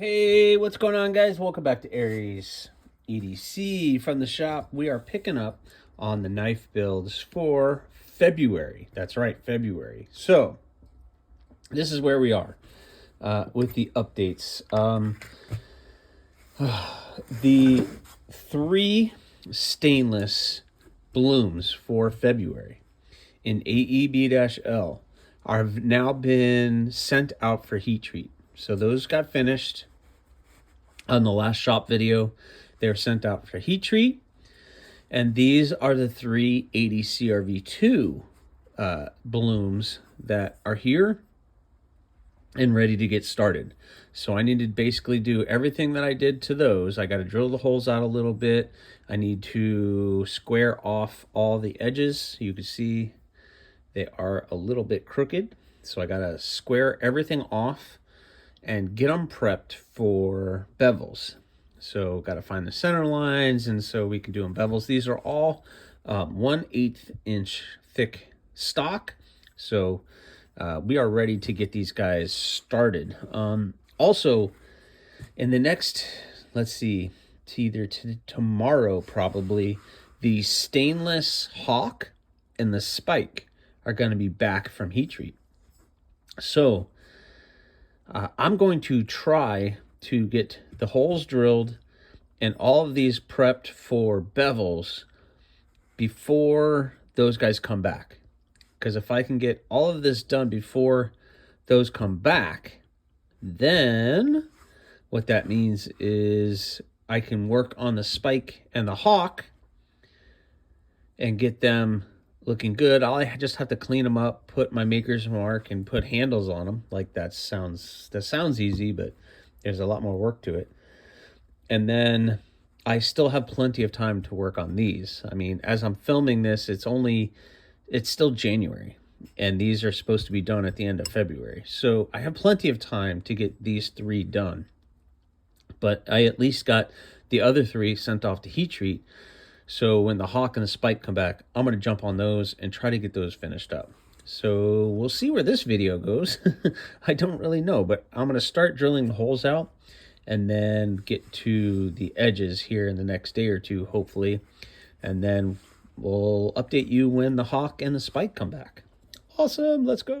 Hey, what's going on, guys? Welcome back to Aries EDC from the shop. We are picking up on the knife builds for February. That's right, February. So this is where we are with the updates. The 3 stainless blooms for February in AEB-L have now been sent out for heat treat. So those got finished on the last shop video. They're sent out for heat treat. And these are the 3 80 CRV2 blooms that are here and ready to get started. So I need to basically do everything that I did to those. I got to drill the holes out a little bit. I need to square off all the edges. You can see they are a little bit crooked. So I got to square everything off and get them prepped for bevels. So got to find the center lines, and so we can do them bevels. These are all 1/8 inch thick stock. So we are ready to get these guys started. Also, in the next, let's see, either tomorrow probably, the stainless hawk and the spike are going to be back from heat treat. So I'm going to try to get the holes drilled and all of these prepped for bevels before those guys come back. Because if I can get all of this done before those come back, then what that means is I can work on the spike and the hawk and get them looking good. I just have to clean them up, put my maker's mark, and put handles on them. Like that sounds easy, but there's a lot more work to it. And then I still have plenty of time to work on these. I mean, as I'm filming this, it's still January, and these are supposed to be done at the end of February. So I have plenty of time to get these 3 done. But I at least got the other 3 sent off to heat treat. So when the hawk and the spike come back, I'm going to jump on those and try to get those finished up. So we'll see where this video goes. I don't really know, but I'm going to start drilling the holes out and then get to the edges here in the next day or 2, hopefully. And then we'll update you when the hawk and the spike come back. Awesome, let's go.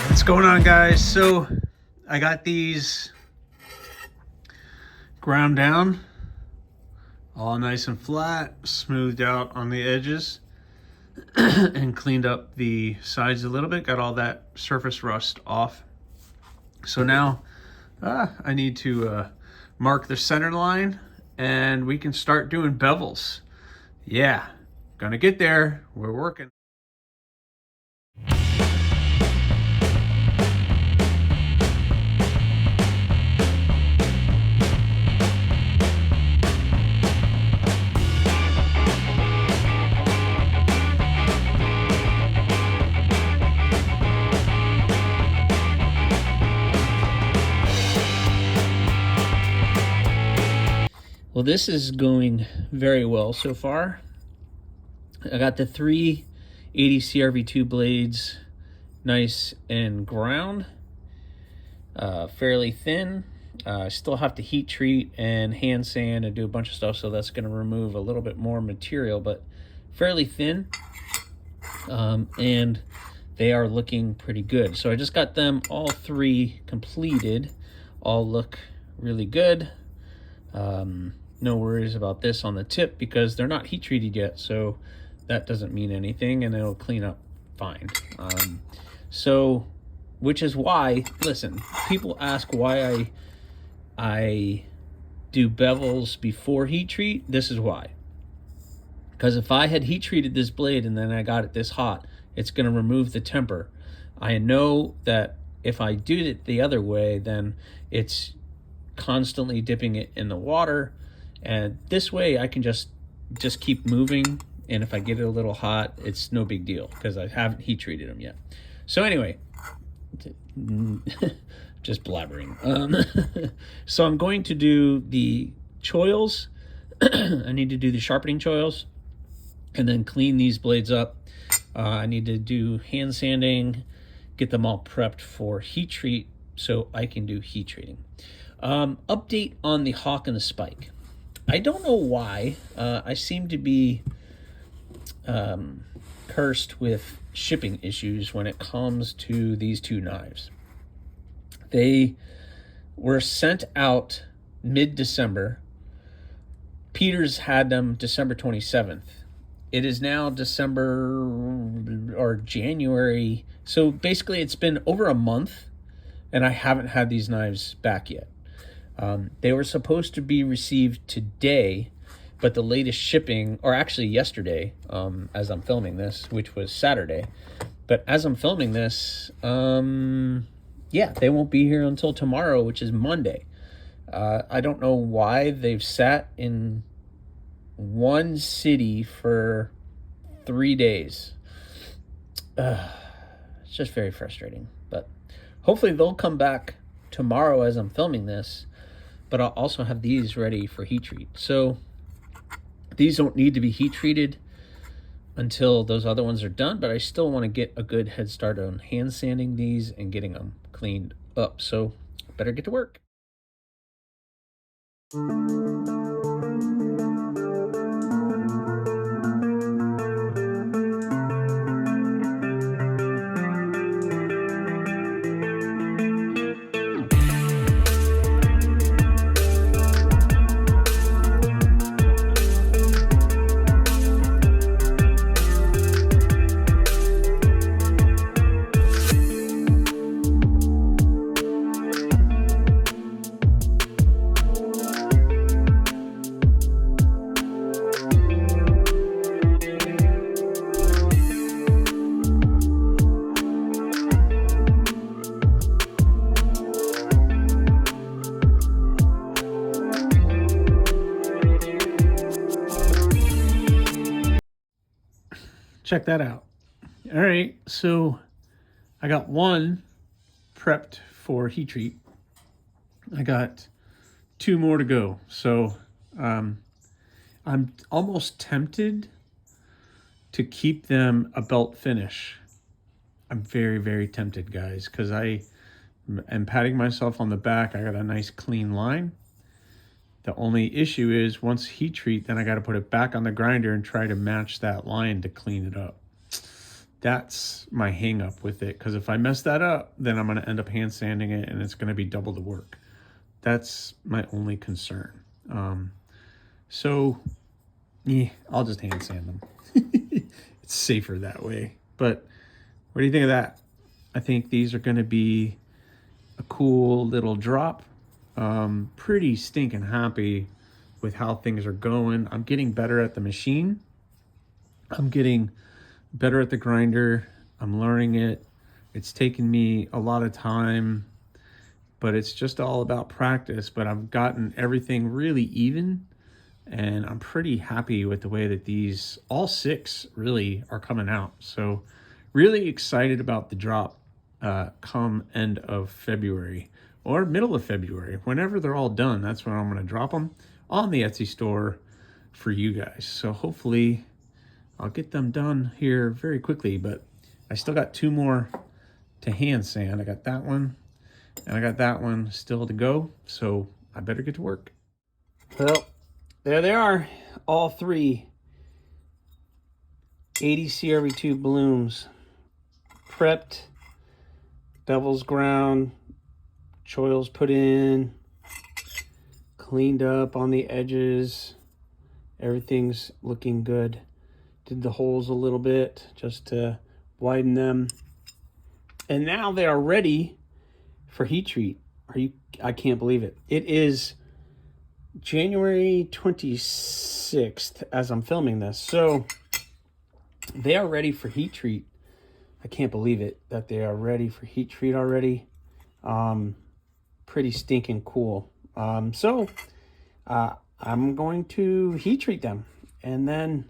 What's going on, guys? So I got these ground down, all nice and flat, smoothed out on the edges, and cleaned up the sides a little bit, got all that surface rust off. So now I need to mark the center line, and we can start doing bevels. Yeah, gonna get there. We're working. Well, this is going very well so far. I got the 3 80 CRV2 blades nice and ground, fairly thin. I still have to heat treat and hand sand and do a bunch of stuff, so that's going to remove a little bit more material, but fairly thin. And they are looking pretty good. So I just got them all 3 completed. All look really good. no worries about this on the tip because they're not heat treated yet, so that doesn't mean anything, and it'll clean up fine. So, which is why, listen, people ask why I do bevels before heat treat. This is why. Because if I had heat treated this blade and then I got it this hot, it's going to remove the temper. I know that if I do it the other way, then it's constantly dipping it in the water, and this way I can just keep moving, and if I get it a little hot, it's no big deal because I haven't heat treated them yet. So anyway, just blabbering. So I'm going to do the choils. I need to do the sharpening choils and then clean these blades up. I need to do hand sanding, get them all prepped for heat treat so I can do heat treating. Update on the Hawk and the Spike. I don't know why. I seem to be cursed with shipping issues when it comes to these two knives. They were sent out mid-December. Peters had them December 27th. It is now December or January. So basically it's been over a month and I haven't had these knives back yet. They were supposed to be received today, but the latest shipping, or actually yesterday, as I'm filming this, which was Saturday. But as I'm filming this, yeah, they won't be here until tomorrow, which is Monday. I don't know why they've sat in one city for 3 days. It's just very frustrating, but hopefully they'll come back tomorrow as I'm filming this, but I'll also have these ready for heat treat. So these don't need to be heat treated until those other ones are done, but I still want to get a good head start on hand sanding these and getting them cleaned up. So better get to work. Check that out. All right, so I got one prepped for heat treat. I got 2 more to go. So I'm almost tempted to keep them a belt finish. I'm very, very tempted, guys, because I am patting myself on the back. I got a nice clean line. The only issue is once heat treat, then I got to put it back on the grinder and try to match that line to clean it up. That's my hang up with it, because if I mess that up, then I'm going to end up hand sanding it and it's going to be double the work. That's my only concern. So yeah, I'll just hand sand them. It's safer that way. But what do you think of that? I think these are going to be a cool little drop. Pretty stinking happy with how things are going. I'm getting better at the machine. I'm getting better at the grinder. I'm learning it. It's taken me a lot of time, but it's just all about practice. But I've gotten everything really even, and I'm pretty happy with the way that these, all 6 really are coming out. So really excited about the drop come end of February. Or middle of February, whenever they're all done. That's when I'm going to drop them on the Etsy store for you guys. So hopefully I'll get them done here very quickly, but I still got 2 more to hand sand. I got that one and I got that one still to go. So I better get to work. Well, there they are. All 3 80 CRV2 blooms prepped, bevel's ground, choils put in, cleaned up on the edges. Everything's looking good. Did the holes a little bit just to widen them. And now they are ready for heat treat. I can't believe it. It is January 26th as I'm filming this. So they are ready for heat treat. I can't believe it that they are ready for heat treat already. Pretty stinking cool. So I'm going to heat treat them, and then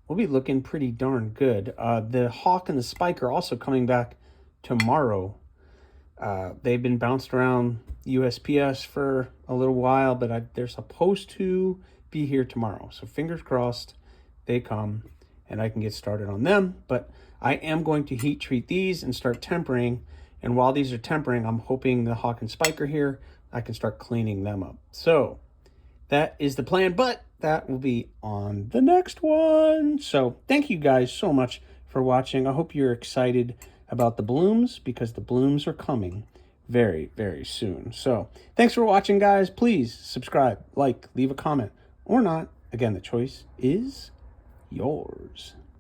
we'll be looking pretty darn good. The Hawk and the Spike are also coming back tomorrow. They've been bounced around USPS for a little while, but they're supposed to be here tomorrow. So fingers crossed they come and I can get started on them. But I am going to heat treat these and start tempering. And while these are tempering, I'm hoping the Hawk and Spike are here. I can start cleaning them up. So that is the plan, but that will be on the next one. So thank you guys so much for watching. I hope you're excited about the blooms, because the blooms are coming very, very soon. So thanks for watching, guys. Please subscribe, like, leave a comment, or not. Again, the choice is yours.